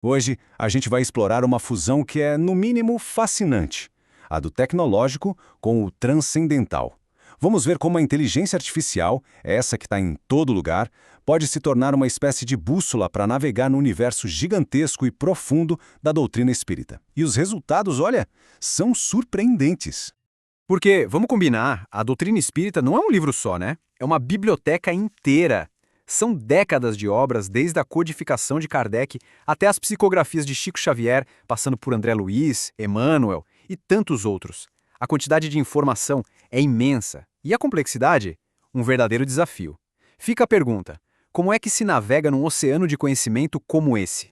Hoje, a gente vai explorar uma fusão que é, no mínimo, fascinante: a do tecnológico com o transcendental. Vamos ver como a inteligência artificial, essa que está em todo lugar, pode se tornar uma espécie de bússola para navegar no universo gigantesco e profundo da doutrina espírita. E os resultados, olha, são surpreendentes. Porque, vamos combinar, a doutrina espírita não é um livro só, né? É uma biblioteca inteira. São décadas de obras, desde a codificação de Kardec até as psicografias de Chico Xavier, passando por André Luiz, Emmanuel e tantos outros. A quantidade de informação é imensa e a complexidade, um verdadeiro desafio. Fica a pergunta: como é que se navega num oceano de conhecimento como esse?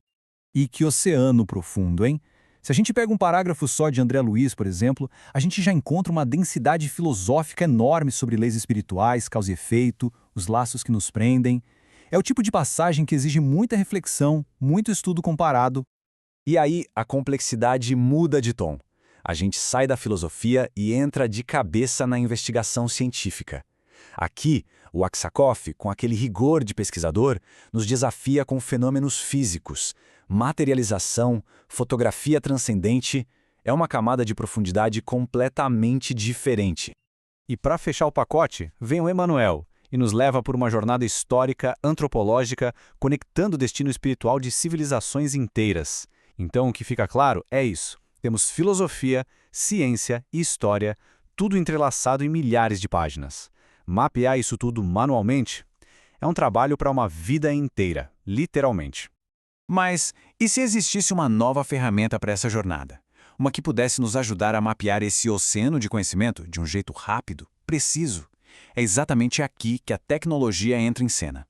E que oceano profundo, hein? Se a gente pega um parágrafo só de André Luiz, por exemplo, a gente já encontra uma densidade filosófica enorme sobre leis espirituais, causa e efeito, os laços que nos prendem. É o tipo de passagem que exige muita reflexão, muito estudo comparado. E aí a complexidade muda de tom. A gente sai da filosofia e entra de cabeça na investigação científica. Aqui, o Aksakov, com aquele rigor de pesquisador, nos desafia com fenômenos físicos. Materialização, fotografia transcendente, é uma camada de profundidade completamente diferente. E para fechar o pacote, vem o Emmanuel e nos leva por uma jornada histórica, antropológica, conectando o destino espiritual de civilizações inteiras. Então, o que fica claro é isso. Temos filosofia, ciência e história, tudo entrelaçado em milhares de páginas. Mapear isso tudo manualmente é um trabalho para uma vida inteira, literalmente. Mas e se existisse uma nova ferramenta para essa jornada? Uma que pudesse nos ajudar a mapear esse oceano de conhecimento de um jeito rápido, preciso? É exatamente aqui que a tecnologia entra em cena.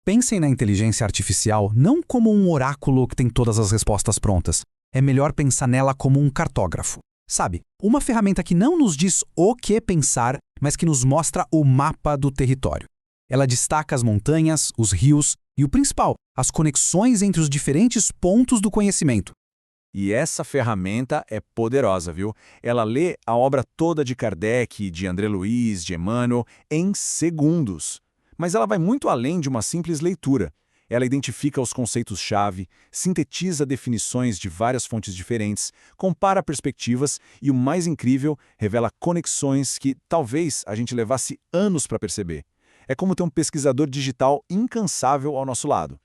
Pensem na inteligência artificial não como um oráculo que tem todas as respostas prontas. É melhor pensar nela como um cartógrafo. Sabe, uma ferramenta que não nos diz o que pensar, mas que nos mostra o mapa do território. Ela destaca as montanhas, os rios e o principal, as conexões entre os diferentes pontos do conhecimento. E essa ferramenta é poderosa, viu? Ela lê a obra toda de Kardec, de André Luiz, de Emmanuel, em segundos. Mas ela vai muito além de uma simples leitura. Ela identifica os conceitos-chave, sintetiza definições de várias fontes diferentes, compara perspectivas e, o mais incrível, revela conexões que talvez a gente levasse anos para perceber. É como ter um pesquisador digital incansável ao nosso lado.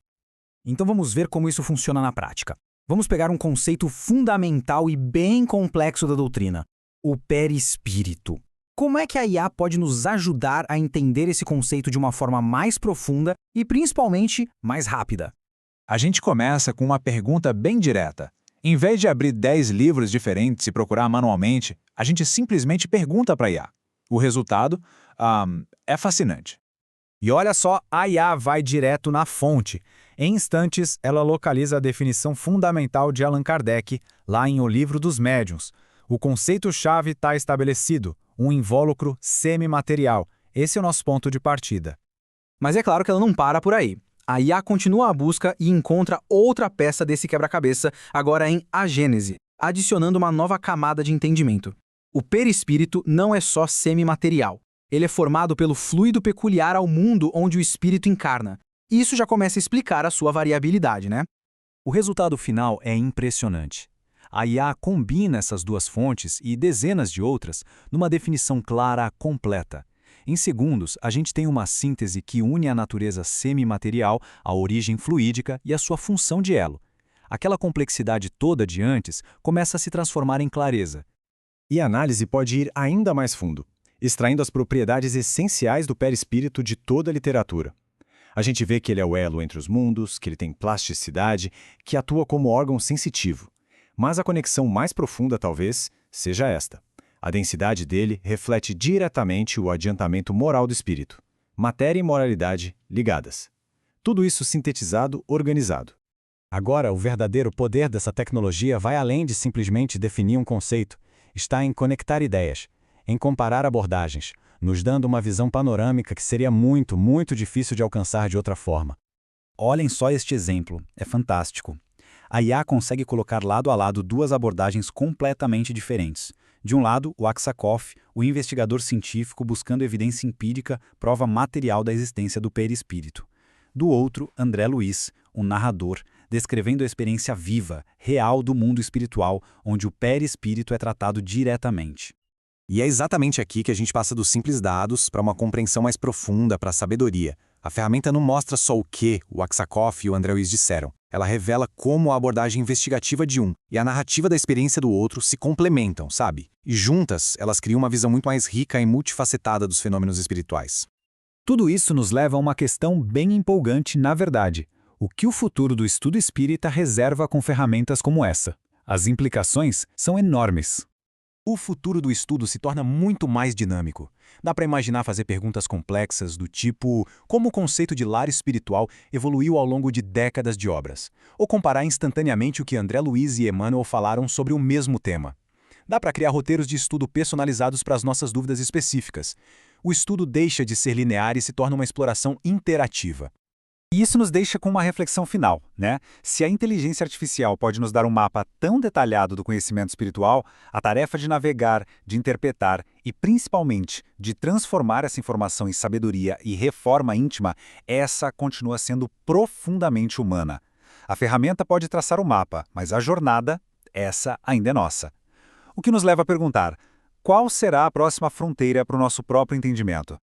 Então vamos ver como isso funciona na prática. Vamos pegar um conceito fundamental e bem complexo da doutrina: o perispírito. Como é que a IA pode nos ajudar a entender esse conceito de uma forma mais profunda e, principalmente, mais rápida? A gente começa com uma pergunta bem direta. Em vez de abrir 10 livros diferentes e procurar manualmente, a gente simplesmente pergunta para a IA. O resultado é fascinante. E olha só, a IA vai direto na fonte. Em instantes, ela localiza a definição fundamental de Allan Kardec, lá em O Livro dos Médiuns. O conceito-chave está estabelecido: um invólucro semimaterial. Esse é o nosso ponto de partida. Mas é claro que ela não para por aí. A IA continua a busca e encontra outra peça desse quebra-cabeça, agora em A Gênese, adicionando uma nova camada de entendimento. O perispírito não é só semimaterial. Ele é formado pelo fluido peculiar ao mundo onde o espírito encarna. Isso já começa a explicar a sua variabilidade, né? O resultado final é impressionante. A IA combina essas duas fontes e dezenas de outras numa definição clara, completa. Em segundos, a gente tem uma síntese que une a natureza semimaterial, a origem fluídica e a sua função de elo. Aquela complexidade toda de antes começa a se transformar em clareza. E a análise pode ir ainda mais fundo, extraindo as propriedades essenciais do perispírito de toda a literatura. A gente vê que ele é o elo entre os mundos, que ele tem plasticidade, que atua como órgão sensitivo. Mas a conexão mais profunda, talvez, seja esta. A densidade dele reflete diretamente o adiantamento moral do espírito. Matéria e moralidade ligadas. Tudo isso sintetizado, organizado. Agora, o verdadeiro poder dessa tecnologia vai além de simplesmente definir um conceito. Está em conectar ideias, em comparar abordagens, nos dando uma visão panorâmica que seria muito, muito difícil de alcançar de outra forma. Olhem só este exemplo, é fantástico. A IA consegue colocar lado a lado duas abordagens completamente diferentes. De um lado, o Aksakov, o investigador científico buscando evidência empírica, prova material da existência do perispírito. Do outro, André Luiz, o narrador, descrevendo a experiência viva, real do mundo espiritual, onde o perispírito é tratado diretamente. E é exatamente aqui que a gente passa dos simples dados para uma compreensão mais profunda, para a sabedoria. A ferramenta não mostra só o que o Aksakov e o André Luiz disseram. Ela revela como a abordagem investigativa de um e a narrativa da experiência do outro se complementam, sabe? E juntas, elas criam uma visão muito mais rica e multifacetada dos fenômenos espirituais. Tudo isso nos leva a uma questão bem empolgante, na verdade. O que o futuro do estudo espírita reserva com ferramentas como essa? As implicações são enormes. O futuro do estudo se torna muito mais dinâmico. Dá para imaginar fazer perguntas complexas do tipo como o conceito de lar espiritual evoluiu ao longo de décadas de obras, ou comparar instantaneamente o que André Luiz e Emmanuel falaram sobre o mesmo tema. Dá para criar roteiros de estudo personalizados para as nossas dúvidas específicas. O estudo deixa de ser linear e se torna uma exploração interativa. E isso nos deixa com uma reflexão final, né? Se a inteligência artificial pode nos dar um mapa tão detalhado do conhecimento espiritual, a tarefa de navegar, de interpretar e, principalmente, de transformar essa informação em sabedoria e reforma íntima, essa continua sendo profundamente humana. A ferramenta pode traçar o mapa, mas a jornada, essa ainda é nossa. O que nos leva a perguntar: qual será a próxima fronteira para o nosso próprio entendimento?